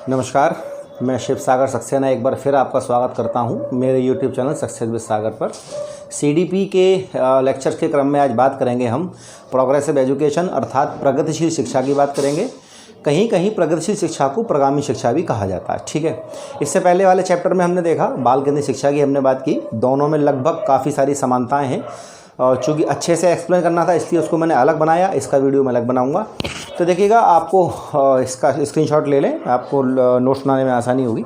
नमस्कार, मैं शिव सागर सक्सेना एक बार फिर आपका स्वागत करता हूं मेरे YouTube चैनल सक्सेस विद सागर पर। CDP के लेक्चर के क्रम में आज बात करेंगे हम प्रोग्रेसिव एजुकेशन अर्थात प्रगतिशील शिक्षा की बात करेंगे। कहीं कहीं प्रगतिशील शिक्षा को प्रगामी शिक्षा भी कहा जाता है, ठीक है। इससे पहले वाले चैप्टर में हमने देखा बाल केंद्रित शिक्षा की हमने बात की, दोनों में लगभग काफ़ी सारी समानताएँ हैं और चूँकि अच्छे से एक्सप्लेन करना था इसलिए उसको मैंने अलग बनाया, इसका वीडियो मैं अलग बनाऊंगा। तो देखिएगा, आपको इसका स्क्रीनशॉट ले लें, आपको नोट्स बनाने में आसानी होगी।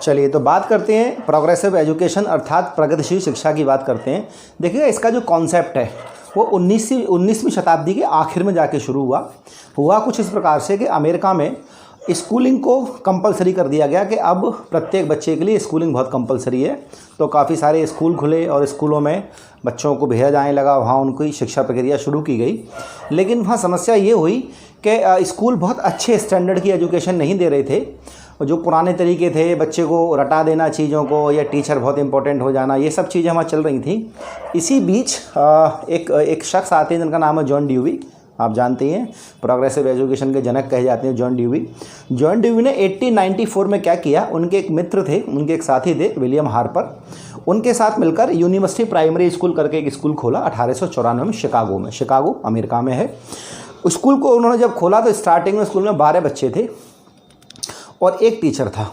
चलिए तो बात करते हैं प्रोग्रेसिव एजुकेशन अर्थात प्रगतिशील शिक्षा की बात करते हैं। देखिएगा, इसका जो कॉन्सेप्ट है वो 19वीं शताब्दी के आखिर में जाके शुरू हुआ कुछ इस प्रकार से कि अमेरिका में स्कूलिंग को कंपलसरी कर दिया गया कि अब प्रत्येक बच्चे के लिए स्कूलिंग बहुत कंपलसरी है। तो काफ़ी सारे स्कूल खुले और स्कूलों में बच्चों को भेजा जाने लगा, वहाँ उनकी शिक्षा प्रक्रिया शुरू की गई। लेकिन वहाँ समस्या ये हुई कि स्कूल बहुत अच्छे स्टैंडर्ड की एजुकेशन नहीं दे रहे थे। जो पुराने तरीके थे, बच्चे को रटा देना चीज़ों को या टीचर बहुत इंपॉर्टेंट हो जाना, ये सब चीज़ें वहाँ चल रही थी। इसी बीच एक शख्स आते हैं जिनका नाम है जॉन ड्यूवी। आप जानते हैं प्रोग्रेसिव एजुकेशन के जनक कहे जाते हैं जॉन ड्यूवी। जॉन ड्यूवी ने 1894 में क्या किया, उनके एक मित्र थे, उनके एक साथी थे विलियम हार्पर, उनके साथ मिलकर यूनिवर्सिटी प्राइमरी स्कूल करके एक स्कूल खोला 1894 में। शिकागो अमेरिका में है। स्कूल को उन्होंने जब खोला तो स्टार्टिंग में स्कूल में 12 बच्चे थे और एक टीचर था।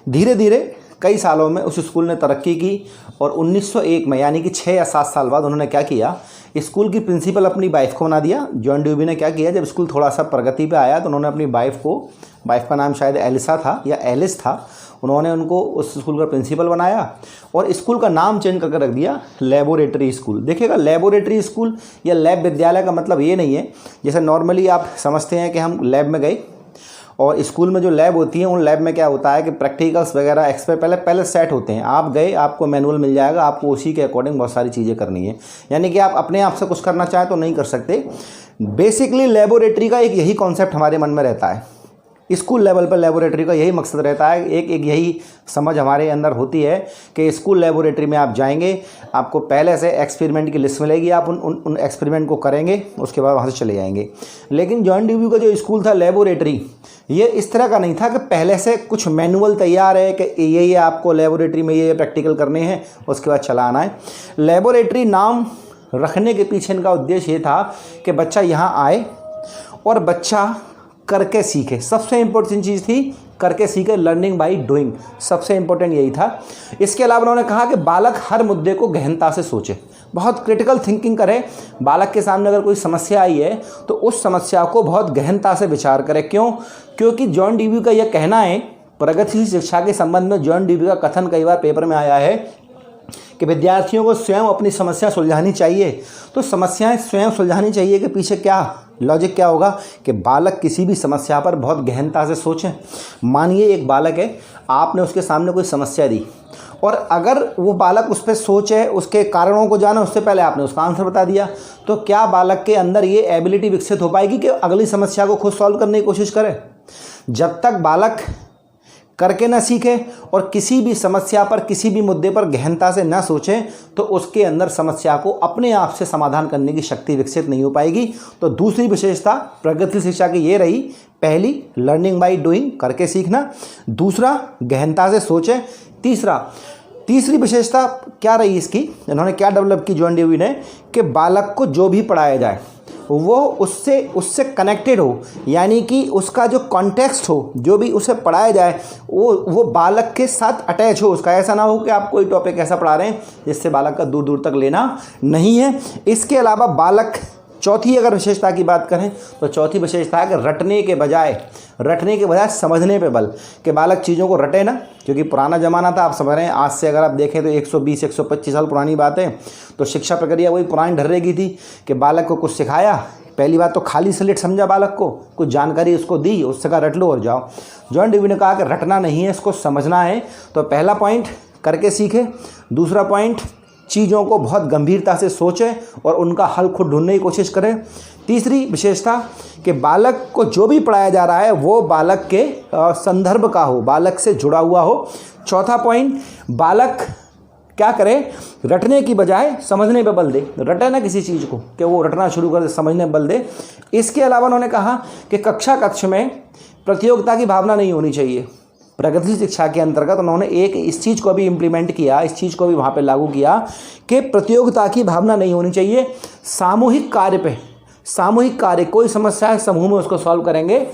धीरे धीरे कई सालों में उस स्कूल ने तरक्की की और 1901 में यानी कि 6 या 7 साल बाद उन्होंने क्या किया, स्कूल की प्रिंसिपल अपनी वाइफ को बना दिया। जॉन ड्यूवी ने क्या किया, जब स्कूल थोड़ा सा प्रगति पे आया तो उन्होंने अपनी वाइफ का नाम शायद एलिसा था या एलिस था, उन्होंने उनको उस स्कूल का प्रिंसिपल बनाया और स्कूल का नाम चेंज करके रख दिया लेबोरेटरी स्कूल। देखिएगा, लेबोरेटरी स्कूल या लैब विद्यालय का मतलब ये नहीं है जैसे नॉर्मली आप समझते हैं कि हम लैब में गए और स्कूल में जो लैब होती है उन लैब में क्या होता है कि प्रैक्टिकल्स वगैरह पहले सेट होते हैं। आप गए, आपको मैनुअल मिल जाएगा, आपको उसी के अकॉर्डिंग बहुत सारी चीज़ें करनी है, यानी कि आप अपने आप से कुछ करना चाहें तो नहीं कर सकते। बेसिकली लेबोरेटरी का एक यही कॉन्सेप्ट हमारे मन में रहता है। स्कूल लेवल पर लेबोरेटरी का यही मकसद रहता है, एक यही समझ हमारे अंदर होती है कि स्कूल लेबोरेटरी में आप जाएंगे, आपको पहले से एक्सपेरिमेंट की लिस्ट मिलेगी, आप उन एक्सपेरिमेंट को करेंगे, उसके बाद वहाँ से चले जाएंगे। लेकिन जॉन ड्यूवी का जो स्कूल था लेबोरेटरी, ये इस तरह का नहीं था कि पहले से कुछ मैनुअल तैयार है कि ये आपको लेबोरेटरी में ये प्रैक्टिकल करने हैं, उसके बाद चला आना है। लेबोरेटरी नाम रखने के पीछे इनका उद्देश्य ये था कि बच्चा यहाँ आए और बच्चा करके सीखे। सबसे इम्पोर्टेंट चीज़ थी करके सीखे, लर्निंग बाय डूइंग, सबसे इम्पोर्टेंट यही था। इसके अलावा उन्होंने कहा कि बालक हर मुद्दे को गहनता से सोचे, बहुत क्रिटिकल थिंकिंग करे। बालक के सामने अगर कोई समस्या आई है तो उस समस्या को बहुत गहनता से विचार करे। क्यों? क्योंकि जॉन ड्यूवी का यह कहना है, प्रगतिशील शिक्षा के संबंध में जॉन ड्यूवी का कथन कई बार पेपर में आया है कि विद्यार्थियों को स्वयं अपनी समस्या सुलझानी चाहिए। तो समस्याएं स्वयं सुलझानी चाहिए के पीछे क्या लॉजिक क्या होगा कि बालक किसी भी समस्या पर बहुत गहनता से सोचें। मानिए एक बालक है, आपने उसके सामने कोई समस्या दी और अगर वो बालक उस पर सोचे, उसके कारणों को जाने, उससे पहले आपने उसका आंसर बता दिया, तो क्या बालक के अंदर ये एबिलिटी विकसित हो पाएगी कि अगली समस्या को खुद सॉल्व करने की कोशिश करे? जब तक बालक करके ना सीखे और किसी भी समस्या पर, किसी भी मुद्दे पर गहनता से ना सोचे तो उसके अंदर समस्या को अपने आप से समाधान करने की शक्ति विकसित नहीं हो पाएगी। तो दूसरी विशेषता प्रगतिशील शिक्षा की ये रही, पहली लर्निंग बाय डूइंग, करके सीखना, दूसरा गहनता से सोचे, तीसरी विशेषता क्या रही इसकी, इन्होंने क्या डेवलप की जॉन ड्यूवी ने, कि बालक को जो भी पढ़ाया जाए वो उससे कनेक्टेड हो, यानी कि उसका जो कॉन्टेक्स्ट हो, जो भी उसे पढ़ाया जाए वो बालक के साथ अटैच हो। उसका ऐसा ना हो कि आप कोई टॉपिक ऐसा पढ़ा रहे हैं जिससे बालक का दूर दूर तक लेना नहीं है। इसके अलावा बालक, चौथी अगर विशेषता की बात करें तो चौथी विशेषता है कि रटने के बजाय समझने पे बल, कि बालक चीज़ों को रटे ना। क्योंकि पुराना ज़माना था, आप समझ रहे हैं, आज से अगर आप देखें तो 120-125 साल पुरानी बात है, तो शिक्षा प्रक्रिया वही पुरानी ढर्रेगी थी कि बालक को कुछ सिखाया, पहली बात तो खाली स्लेट समझा बालक को, कुछ जानकारी उसको दी, उससे कहा रट लो और जाओ। जॉन ड्यूवी ने कहा कि रटना नहीं है, इसको समझना है। तो पहला पॉइंट करके सीखे, दूसरा पॉइंट चीज़ों को बहुत गंभीरता से सोचें और उनका हल खुद ढूंढने की कोशिश करें। तीसरी विशेषता कि बालक को जो भी पढ़ाया जा रहा है वो बालक के संदर्भ का हो, बालक से जुड़ा हुआ हो। चौथा पॉइंट, बालक क्या करे, रटने की बजाय समझने पे बल दे। रटे ना किसी चीज़ को कि वो रटना शुरू कर दे, समझने पे बल दे। इसके अलावा उन्होंने कहा कि कक्षा कक्ष में प्रतियोगिता की भावना नहीं होनी चाहिए। प्रगतिशील शिक्षा के अंतर्गत उन्होंने एक इस चीज़ को भी इम्प्लीमेंट किया, इस चीज़ को भी वहाँ पे लागू किया कि प्रतियोगिता की भावना नहीं होनी चाहिए। सामूहिक कार्य कोई समस्या है समूह में उसको सॉल्व करेंगे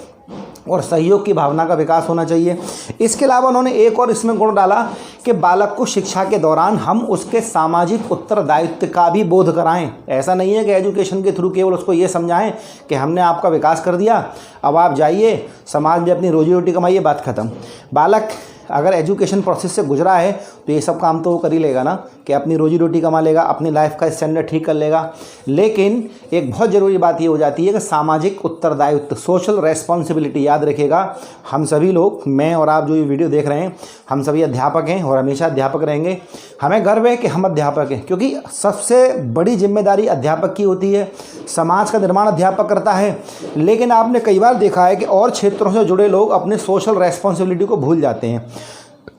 और सहयोग की भावना का विकास होना चाहिए। इसके अलावा उन्होंने एक और इसमें गुण डाला कि बालक को शिक्षा के दौरान हम उसके सामाजिक उत्तरदायित्व का भी बोध कराएं। ऐसा नहीं है कि एजुकेशन के थ्रू केवल उसको ये समझाएं कि हमने आपका विकास कर दिया, अब आप जाइए समाज में अपनी रोजी रोटी कमाइए, बात खत्म। बालक अगर एजुकेशन प्रोसेस से गुजरा है तो ये सब काम तो वो कर ही लेगा ना, कि अपनी रोजी रोटी कमा लेगा, अपनी लाइफ का स्टैंडर्ड ठीक कर लेगा। लेकिन एक बहुत ज़रूरी बात ये हो जाती है कि सामाजिक उत्तरदायित्व, सोशल रेस्पॉन्सिबिलिटी, याद रखिएगा हम सभी लोग, मैं और आप जो ये वीडियो देख रहे हैं, हम सभी अध्यापक हैं और हमेशा अध्यापक रहेंगे। हमें गर्व है कि हम अध्यापक हैं, क्योंकि सबसे बड़ी जिम्मेदारी अध्यापक की होती है। समाज का निर्माण अध्यापक करता है। लेकिन आपने कई बार देखा है कि और क्षेत्रों से जुड़े लोग अपने सोशल रेस्पॉन्सिबिलिटी को भूल जाते हैं।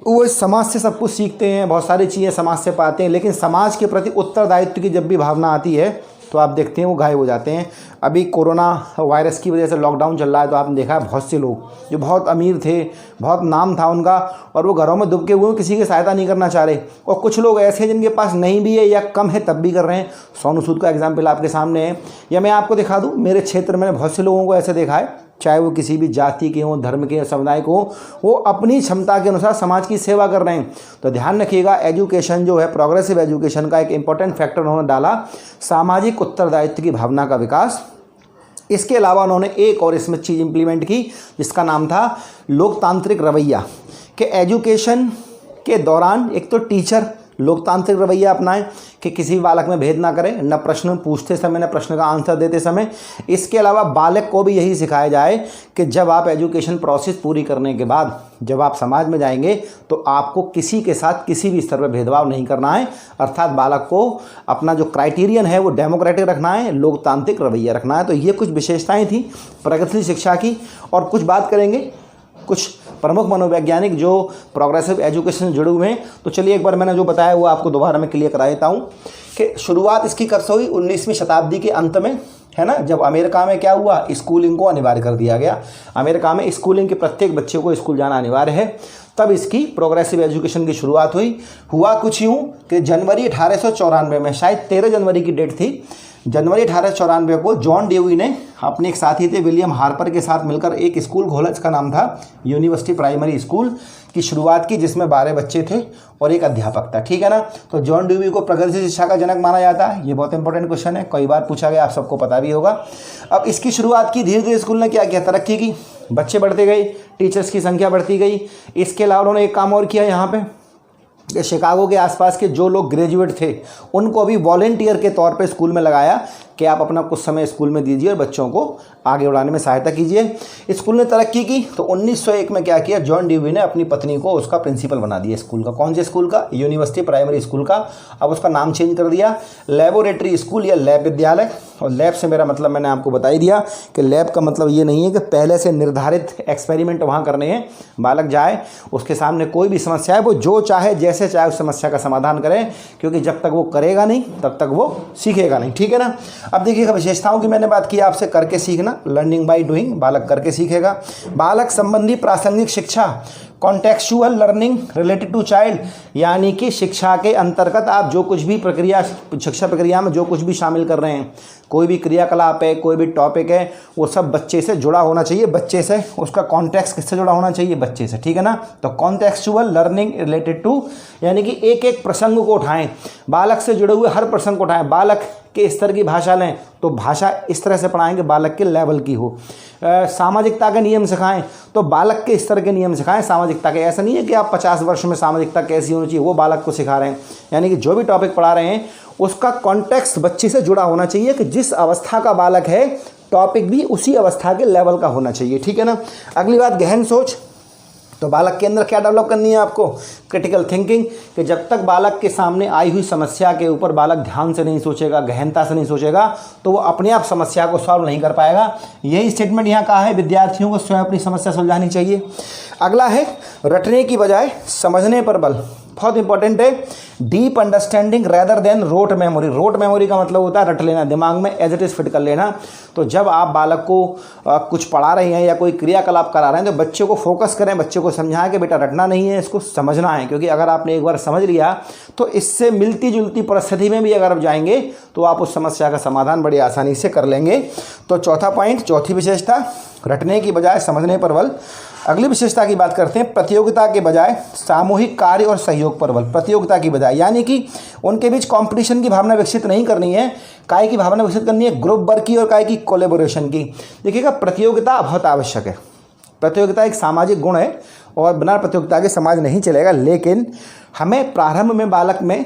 वो समाज से सब कुछ सीखते हैं, बहुत सारी चीज़ें समाज से पाते हैं, लेकिन समाज के प्रति उत्तरदायित्व की जब भी भावना आती है तो आप देखते हैं वो गायब हो जाते हैं। अभी कोरोना वायरस की वजह से लॉकडाउन चल रहा है तो आपने देखा है बहुत से लोग जो बहुत अमीर थे, बहुत नाम था उनका, और वो घरों में दुबके हुए, किसी की सहायता नहीं करना चाह रहे। और कुछ लोग ऐसे हैं जिनके पास नहीं भी है या कम है तब भी कर रहे हैं। सोनू सूद का एग्जाम्पल आपके सामने है। या मैं आपको दिखा दूँ, मेरे क्षेत्र में बहुत से लोगों को ऐसे देखा है, चाहे वो किसी भी जाति के हों, धर्म के, समुदाय को, वो अपनी क्षमता के अनुसार समाज की सेवा कर रहे हैं। तो ध्यान रखिएगा, एजुकेशन जो है, प्रोग्रेसिव एजुकेशन का एक इंपॉर्टेंट फैक्टर उन्होंने डाला सामाजिक उत्तरदायित्व की भावना का विकास। इसके अलावा उन्होंने एक और इसमें चीज़ इंप्लीमेंट की जिसका नाम था लोकतांत्रिक रवैया, कि एजुकेशन के दौरान एक तो टीचर लोकतांत्रिक रवैया अपनाएं कि किसी भी बालक में भेद ना करें, न प्रश्न पूछते समय न प्रश्न का आंसर देते समय। इसके अलावा बालक को भी यही सिखाया जाए कि जब आप एजुकेशन प्रोसेस पूरी करने के बाद जब आप समाज में जाएंगे तो आपको किसी के साथ किसी भी स्तर पर भेदभाव नहीं करना है। अर्थात बालक को अपना जो क्राइटेरियन है वो डेमोक्रेटिक रखना है, लोकतांत्रिक रवैया रखना है। तो ये कुछ विशेषताएँ थी प्रगतिशील शिक्षा की। और कुछ बात करेंगे कुछ प्रमुख मनोवैज्ञानिक जो प्रोग्रेसिव एजुकेशन से जुड़े हुए हैं। तो चलिए एक बार मैंने जो बताया वो आपको दोबारा मैं क्लियर करा देता हूँ कि शुरुआत इसकी कब से हुई, 19वीं शताब्दी के अंत में, है ना, जब अमेरिका में क्या हुआ, स्कूलिंग को अनिवार्य कर दिया गया। अमेरिका में स्कूलिंग के प्रत्येक बच्चे को स्कूल जाना अनिवार्य है, तब इसकी प्रोग्रेसिव एजुकेशन की शुरुआत हुई। हुआ कुछ यूँ कि जनवरी 1894 में, शायद 13 जनवरी की डेट थी, जनवरी 1894 को जॉन डेवी ने अपने एक साथी थे विलियम हार्पर के साथ मिलकर एक स्कूल खोला जिसका नाम था यूनिवर्सिटी प्राइमरी स्कूल की शुरुआत की, जिसमें 12 बच्चे थे और एक अध्यापक था। ठीक है ना। तो जॉन डेवी को प्रगतिशील शिक्षा का जनक माना जाता है। ये बहुत इंपॉर्टेंट क्वेश्चन है, कई बार पूछा गया, आप सबको पता भी होगा। अब इसकी शुरुआत की, धीरे धीरे स्कूल ने क्या किया, तरक्की की, बच्चे बढ़ते गए, टीचर्स की संख्या बढ़ती गई। इसके अलावा उन्होंने एक काम और किया यहाँ पे, शिकागो के आसपास के जो लोग ग्रेजुएट थे उनको भी वॉलेंटियर के तौर पे स्कूल में लगाया कि आप अपना कुछ समय स्कूल में दीजिए और बच्चों को आगे बढ़ाने में सहायता कीजिए। स्कूल ने तरक्की की तो 1901 में क्या किया, जॉन डेवी ने अपनी पत्नी को उसका प्रिंसिपल बना दिया स्कूल का। कौन से स्कूल का, यूनिवर्सिटी प्राइमरी स्कूल का। अब उसका नाम चेंज कर दिया लेबोरेटरी स्कूल या लैब विद्यालय। और लैब से मेरा मतलब मैंने आपको बता ही दिया कि लैब का मतलब ये नहीं है कि पहले से निर्धारित एक्सपेरिमेंट वहाँ करने हैं। बालक जाए, उसके सामने कोई भी समस्या है, वो जो चाहे जैसे चाहे उस समस्या का समाधान करें, क्योंकि जब तक वो करेगा नहीं तब तक वो सीखेगा नहीं। ठीक है ना। अब देखिएगा विशेषताओं की मैंने बात की आपसे, करके सीखना, लर्निंग बाय डूइंग, बालक करके सीखेगा। बालक संबंधी प्रासंगिक शिक्षा, contextual learning related to child, यानी कि शिक्षा के अंतर्गत आप जो कुछ भी प्रक्रिया, शिक्षा प्रक्रिया में जो कुछ भी शामिल कर रहे हैं, कोई भी क्रियाकलाप है, कोई भी टॉपिक है, वो सब बच्चे से जुड़ा होना चाहिए। बच्चे से, उसका कॉन्टेक्स्ट किससे जुड़ा होना चाहिए, बच्चे से। ठीक है ना। तो कॉन्टेक्चुअल लर्निंग रिलेटेड टू, यानी कि एक एक प्रसंग को उठाएं, बालक से जुड़े हुए हर प्रसंग को उठाएं। बालक के स्तर की भाषा लें तो भाषा इस तरह से पढ़ाएंगे बालक के लेवल की हो। सामाजिकता के नियम सिखाएं तो बालक के स्तर के नियम सिखाएं सामाजिकता के। ऐसा नहीं है कि आप 50 वर्ष में सामाजिकता कैसी होनी चाहिए वो बालक को सिखा रहे हैं। यानी कि जो भी टॉपिक पढ़ा रहे हैं उसका कॉन्टेक्स्ट बच्चे से जुड़ा होना चाहिए, कि जिस अवस्था का बालक है टॉपिक भी उसी अवस्था के लेवल का होना चाहिए। ठीक है ना। अगली बात, गहन सोच। तो बालक के अंदर क्या डेवलप करनी है आपको, क्रिटिकल थिंकिंग, कि जब तक बालक के सामने आई हुई समस्या के ऊपर बालक ध्यान से नहीं सोचेगा, गहनता से नहीं सोचेगा, तो वो अपने आप समस्या को सॉल्व नहीं कर पाएगा। यही स्टेटमेंट यहाँ कहा है, विद्यार्थियों को स्वयं अपनी समस्या सुलझानी चाहिए। अगला है, रटने की बजाय समझने पर बल। बहुत इंपॉर्टेंट है। Deep understanding rather than rote memory. Rote memory का मतलब होता है रट लेना, दिमाग में एज इट इज़ फिट कर लेना। तो जब आप बालक को कुछ पढ़ा रहे हैं या कोई क्रियाकलाप करा रहे हैं तो बच्चे को फोकस करें, बच्चे को समझाएं कि बेटा रटना नहीं है, इसको समझना है। क्योंकि अगर आपने एक बार समझ लिया तो इससे मिलती जुलती परिस्थिति में भी अगर आप जाएंगे तो आप उस समस्या का समाधान बड़ी आसानी से कर लेंगे। तो चौथा पॉइंट, चौथी विशेषता, रटने की बजाय समझने पर बल। अगली विशेषता की बात करते हैं, प्रतियोगिता के बजाय सामूहिक कार्य और सहयोग पर बल। प्रतियोगिता की बजाय यानी कि उनके बीच कंपटीशन की भावना विकसित नहीं करनी है, काय की भावना विकसित करनी है, ग्रुप वर्क की और काय की कोलैबोरेशन की। देखिएगा, प्रतियोगिता बहुत आवश्यक है। प्रतियोगिता एक सामाजिक गुण है और बिना प्रतियोगिता के समाज नहीं चलेगा। लेकिन हमें प्रारंभ में बालक में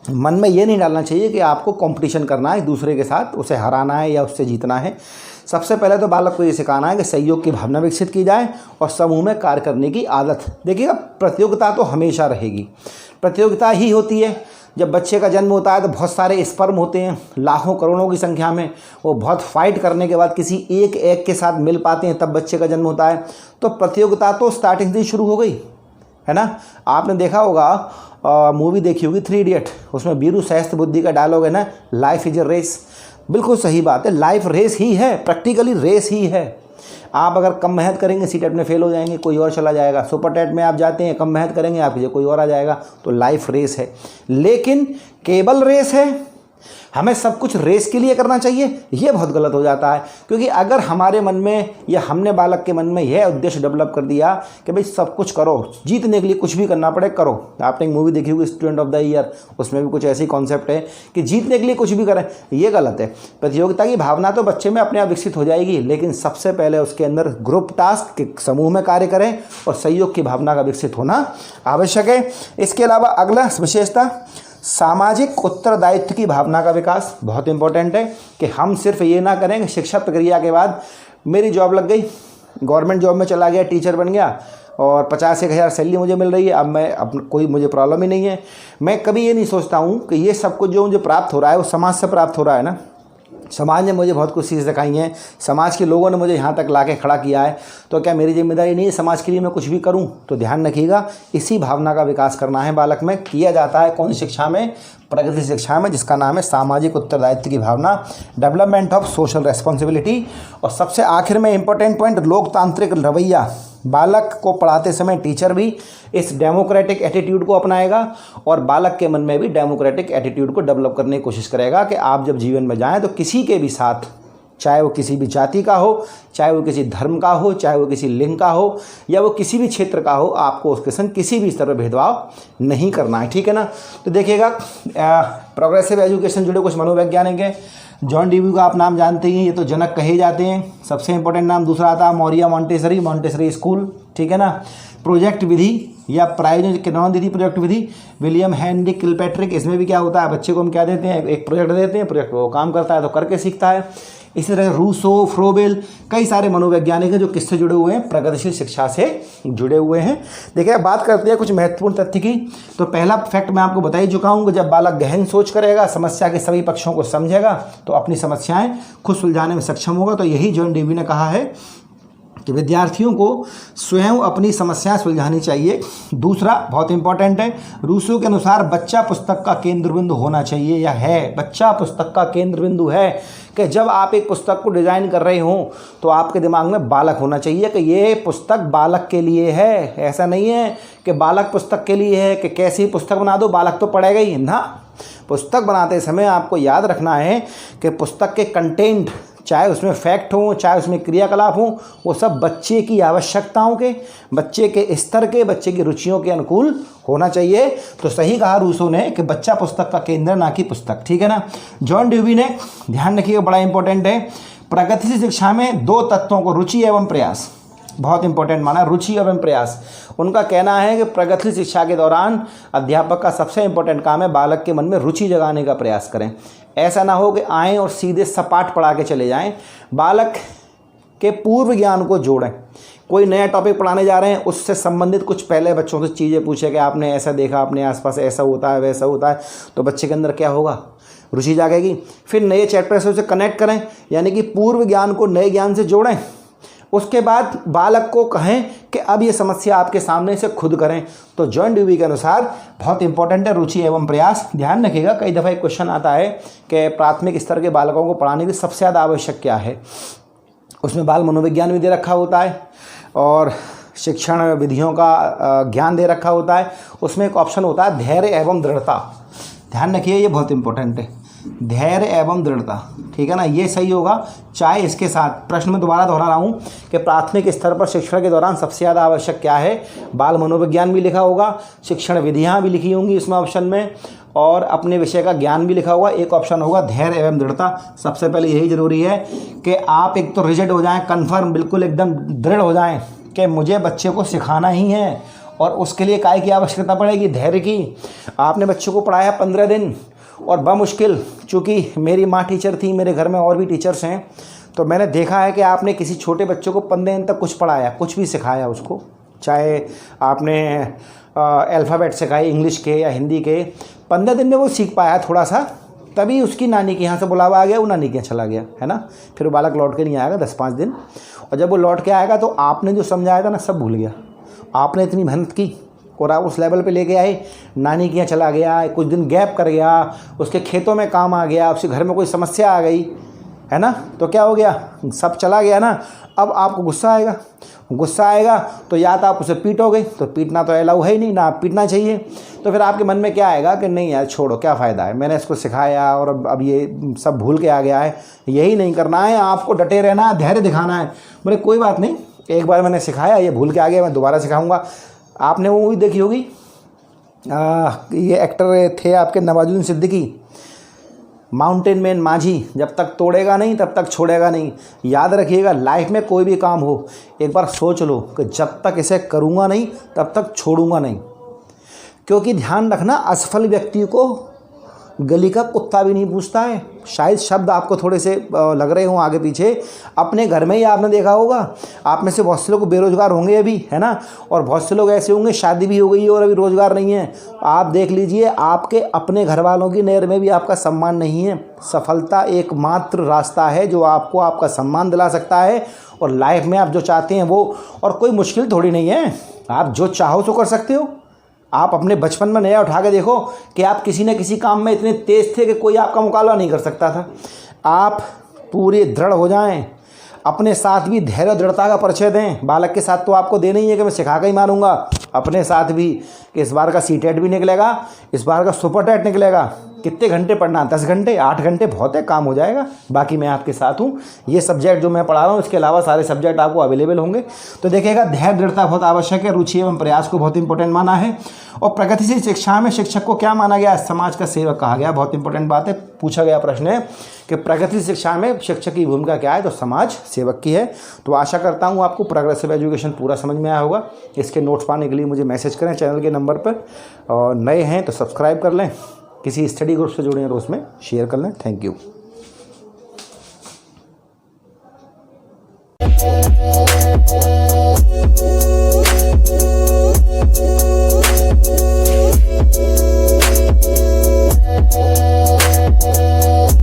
मन में ये नहीं डालना चाहिए कि आपको कंपटीशन करना है दूसरे के साथ, उसे हराना है या उससे जीतना है। सबसे पहले तो बालक को ये सिखाना है कि सहयोग की भावना विकसित की जाए और समूह में कार्य करने की आदत। देखिएगा, प्रतियोगिता तो हमेशा रहेगी, प्रतियोगिता ही होती है। जब बच्चे का जन्म होता है तो बहुत सारे स्पर्म होते हैं, लाखों करोड़ों की संख्या में। वो बहुत फाइट करने के बाद किसी एक एग के साथ मिल पाते हैं, तब बच्चे का जन्म होता है। तो प्रतियोगिता तो स्टार्टिंग से ही शुरू हो गई है ना। आपने देखा होगा, मूवी देखी होगी 3 इडियट, उसमें वीरू सहस्त्र बुद्धि का डायलॉग है ना, लाइफ इज ए रेस। बिल्कुल सही बात है, लाइफ रेस ही है, प्रैक्टिकली रेस ही है। आप अगर कम मेहनत करेंगे सीटेट में फेल हो जाएंगे, कोई और चला जाएगा। सुपर टेट में आप जाते हैं, कम मेहनत करेंगे, आपकी जगह कोई और आ जाएगा। तो लाइफ रेस है, लेकिन केवल रेस है, हमें सब कुछ रेस के लिए करना चाहिए, ये बहुत गलत हो जाता है। क्योंकि अगर हमारे मन में या हमने बालक के मन में यह उद्देश्य डेवलप कर दिया कि भाई सब कुछ करो, जीतने के लिए कुछ भी करना पड़े करो। आपने एक मूवी देखी होगी स्टूडेंट ऑफ द ईयर, उसमें भी कुछ ऐसी कॉन्सेप्ट है कि जीतने के लिए कुछ भी करें, ये गलत है। प्रतियोगिता की भावना तो बच्चे में अपने आप विकसित हो जाएगी, लेकिन सबसे पहले उसके अंदर ग्रुप टास्क के समूह में कार्य करें और सहयोग की भावना का विकसित होना आवश्यक है। इसके अलावा अगला विशेषता, सामाजिक उत्तरदायित्व की भावना का विकास। बहुत इंपॉर्टेंट है कि हम सिर्फ ये ना करें कि शिक्षा प्रक्रिया के बाद मेरी जॉब लग गई, गवर्नमेंट जॉब में चला गया, टीचर बन गया और 50-1,000 सैलरी मुझे मिल रही है, अब कोई मुझे प्रॉब्लम ही नहीं है। मैं कभी ये नहीं सोचता हूँ कि ये सब कुछ जो मुझे प्राप्त हो रहा है वो समाज से प्राप्त हो रहा है ना। समाज ने मुझे बहुत कुछ चीज़ दिखाई हैं, समाज के लोगों ने मुझे यहाँ तक लाके खड़ा किया है, तो क्या मेरी जिम्मेदारी नहीं है समाज के लिए मैं कुछ भी करूँ? तो ध्यान रखिएगा, इसी भावना का विकास करना है बालक में। किया जाता है कौन सी शिक्षा में? प्रगति शिक्षा में, जिसका नाम है सामाजिक उत्तरदायित्व की भावना, डेवलपमेंट ऑफ सोशल रेस्पॉन्सिबिलिटी। और सबसे आखिर में इंपॉर्टेंट पॉइंट, लोकतांत्रिक रवैया। बालक को पढ़ाते समय टीचर भी इस डेमोक्रेटिक एटीट्यूड को अपनाएगा और बालक के मन में भी डेमोक्रेटिक एटीट्यूड को डेवलप करने की कोशिश करेगा कि आप जब जीवन में जाएं तो किसी के भी साथ, चाहे वो किसी भी जाति का हो, चाहे वो किसी धर्म का हो, चाहे वो किसी लिंग का हो या वो किसी भी क्षेत्र का हो, आपको उसके संग किसी भी स्तर पर भेदभाव नहीं करना है, ठीक है ना। तो देखिएगा, प्रोग्रेसिव एजुकेशन जुड़े कुछ मनोवैज्ञानिक है। जॉन डीवी का आप नाम जानते ही, ये तो जनक कहे जाते हैं। सबसे इंपॉर्टेंट नाम दूसरा आता है मौर्या मॉन्टेसरी स्कूल, ठीक है ना। प्रोजेक्ट विधि या प्रायोजन किरणों प्रोजेक्ट विधि, विलियम हेनरी किलपैट्रिक। इसमें भी क्या होता है, बच्चे को हम क्या देते हैं, एक प्रोजेक्ट देते हैं, प्रोजेक्ट वो काम करता है तो करके सीखता है। इसी तरह रूसो, फ्रोबेल, कई सारे मनोवैज्ञानिक हैं जो किससे जुड़े हुए हैं, प्रगतिशील शिक्षा से जुड़े हुए हैं। देखिए, बात करते हैं कुछ महत्वपूर्ण तथ्य की। तो पहला फैक्ट मैं आपको बता ही चुका हूँ कि जब बालक गहन सोच करेगा, समस्या के सभी पक्षों को समझेगा तो अपनी समस्याएं खुद सुलझाने में सक्षम होगा। तो यही जॉन डीवी ने कहा है कि विद्यार्थियों को स्वयं अपनी समस्याएं सुलझानी चाहिए। दूसरा बहुत इंपॉर्टेंट है, रूसो के अनुसार बच्चा पुस्तक का केंद्र बिंदु होना चाहिए या है। बच्चा पुस्तक का केंद्र बिंदु है कि जब आप एक पुस्तक को डिज़ाइन कर रहे हों तो आपके दिमाग में बालक होना चाहिए कि ये पुस्तक बालक के लिए है। ऐसा नहीं है कि बालक पुस्तक के लिए है कि कैसी पुस्तक बना दो, बालक तो पढ़ेगा ही ना। पुस्तक बनाते समय आपको याद रखना है कि पुस्तक के कंटेंट, चाहे उसमें फैक्ट हो, चाहे उसमें क्रियाकलाप हो, वो सब बच्चे की आवश्यकताओं के, बच्चे के स्तर के, बच्चे की रुचियों के अनुकूल होना चाहिए। तो सही कहा रूसो ने कि बच्चा पुस्तक का केंद्र, ना कि पुस्तक, ठीक है ना। जॉन ड्यूवी ने, ध्यान रखिएगा बड़ा इंपॉर्टेंट है, प्रगतिशील शिक्षा में 2 तत्वों को, रुचि एवं प्रयास, बहुत इंपॉर्टेंट माना, रुचि एवं प्रयास। उनका कहना है कि प्रगतिशील शिक्षा के दौरान अध्यापक का सबसे इंपॉर्टेंट काम है बालक के मन में रुचि जगाने का प्रयास करें। ऐसा ना हो कि आएँ और सीधे सपाट पढ़ा के चले जाएं। बालक के पूर्व ज्ञान को जोड़ें। कोई नया टॉपिक पढ़ाने जा रहे हैं, उससे संबंधित कुछ पहले बच्चों से चीज़ें पूछें कि आपने ऐसा देखा, अपने आसपास ऐसा होता है, वैसा होता है, तो बच्चे के अंदर क्या होगा, रुचि जागेगी। फिर नए चैप्टर से उसे कनेक्ट करें, यानी कि पूर्व ज्ञान को नए ज्ञान से जोड़ें। उसके बाद बालक को कहें कि अब ये समस्या आपके सामने से खुद करें। तो जॉन ड्यूवी के अनुसार बहुत इंपॉर्टेंट है रुचि एवं प्रयास। ध्यान रखिएगा, कई दफ़ा एक क्वेश्चन आता है कि प्राथमिक स्तर के बालकों को पढ़ाने की सबसे ज़्यादा आवश्यक क्या है। उसमें बाल मनोविज्ञान भी दे रखा होता है और शिक्षण विधियों का ज्ञान दे रखा होता है। उसमें एक ऑप्शन होता है धैर्य एवं दृढ़ता। ध्यान रखिए, ये बहुत इंपॉर्टेंट है, धैर्य एवं दृढ़ता, ठीक है ना, ये सही होगा। चाहे इसके साथ प्रश्न में दोबारा दोहरा रहा हूँ कि प्राथमिक स्तर पर शिक्षण के दौरान सबसे ज़्यादा आवश्यक क्या है, बाल मनोविज्ञान भी लिखा होगा, शिक्षण विधियाँ भी लिखी होंगी इसमें ऑप्शन में, और अपने विषय का ज्ञान भी लिखा होगा। एक ऑप्शन होगा धैर्य एवं दृढ़ता। सबसे पहले यही ज़रूरी है कि आप एक तो रिजिड हो जाएं, कन्फर्म, बिल्कुल एकदम दृढ़ हो जाएं कि मुझे बच्चे को सिखाना ही है, और उसके लिए काय की आवश्यकता पड़ेगी, धैर्य की। आपने बच्चों को पढ़ाया 15 दिन और बमुश्किल, चूँकि मेरी माँ टीचर थी, मेरे घर में और भी टीचर्स हैं, तो मैंने देखा है कि आपने किसी छोटे बच्चों को 15 दिन तक कुछ पढ़ाया, कुछ भी सिखाया उसको, चाहे आपने अल्फ़ाबेट सिखाए इंग्लिश के या हिंदी के, 15 दिन में वो सीख पाया थोड़ा सा, तभी उसकी नानी के यहाँ से बुलावा आ गया, वो नानी के यहाँ चला गया, है ना। फिर वो बालक लौट के नहीं आएगा 10-5 दिन, और जब वो लौट के आएगा तो आपने जो समझाया था ना सब भूल गया। आपने इतनी मेहनत की और आप उस लेवल पे लेके आए, नानी के यहाँ चला गया, कुछ दिन गैप कर गया, उसके खेतों में काम आ गया, उसके घर में कोई समस्या आ गई, है ना, तो क्या हो गया, सब चला गया ना। अब आपको गुस्सा आएगा, गुस्सा आएगा तो या तो आप उसे पीटोगे, तो पीटना तो अलाउ है ही नहीं ना, आप पीटना चाहिए। तो फिर आपके मन में क्या आएगा कि नहीं यार छोड़ो, क्या फ़ायदा है, मैंने इसको सिखाया और अब ये सब भूल के आ गया है, यही नहीं करना है, आपको डटे रहना है, धैर्य दिखाना है। बोले कोई बात नहीं, एक बार मैंने सिखाया, ये भूल के आ गया, मैं दोबारा सिखाऊंगा। आपने वो मूवी देखी होगी, ये एक्टर थे आपके नवाजुद्दीन सिद्दीकी, माउंटेन मैन माझी, जब तक तोड़ेगा नहीं तब तक छोड़ेगा नहीं। याद रखिएगा, लाइफ में कोई भी काम हो एक बार सोच लो कि जब तक इसे करूँगा नहीं तब तक छोड़ूंगा नहीं, क्योंकि ध्यान रखना असफल व्यक्ति को गली का कुत्ता भी नहीं पूछता है। शायद शब्द आपको थोड़े से लग रहे हों आगे पीछे, अपने घर में ही आपने देखा होगा, आप में से बहुत से लोग बेरोजगार होंगे अभी, है ना, और बहुत से लोग ऐसे होंगे शादी भी हो गई है और अभी रोजगार नहीं है। आप देख लीजिए, आपके अपने घर वालों की नज़र में भी आपका सम्मान नहीं है। सफलता एकमात्र रास्ता है जो आपको आपका सम्मान दिला सकता है, और लाइफ में आप जो चाहते हैं वो, और कोई मुश्किल थोड़ी नहीं है, आप जो चाहो तो कर सकते हो। आप अपने बचपन में नया उठा के देखो कि आप किसी न किसी काम में इतने तेज़ थे कि कोई आपका मुकाबला नहीं कर सकता था। आप पूरे दृढ़ हो जाएं, अपने साथ भी धैर्य दृढ़ता का परिचय दें। बालक के साथ तो आपको देना ही है कि मैं सिखा के ही मारूंगा, अपने साथ भी कि इस बार का सीटेट भी निकलेगा, इस बार का सुपर टेट निकलेगा, कितने घंटे पढ़ना, 10 घंटे 8 घंटे, बहुत है, काम हो जाएगा, बाकी मैं आपके साथ हूँ। ये सब्जेक्ट जो मैं पढ़ा रहा हूँ, इसके अलावा सारे सब्जेक्ट आपको अवेलेबल होंगे। तो देखिएगा, धैर्य दृढ़ता बहुत आवश्यक है, रुचि एवं प्रयास को बहुत इंपॉर्टेंट माना है। और प्रगतिशील शिक्षा में शिक्षक को क्या माना गया, समाज का सेवक कहा गया। बहुत इंपॉर्टेंट बात है, पूछा गया प्रश्न है कि प्रगतिशील शिक्षा में शिक्षक की भूमिका क्या है, तो समाज सेवक की है। तो आशा करता हूँ आपको प्रोग्रेसिव एजुकेशन पूरा समझ में आया होगा। इसके नोट्स पाने के लिए मुझे मैसेज करें चैनल के नंबर पर, और नए हैं तो सब्सक्राइब कर लें, किसी स्टडी ग्रुप से जुड़े हैं तो उसमें शेयर कर लें। Thank you.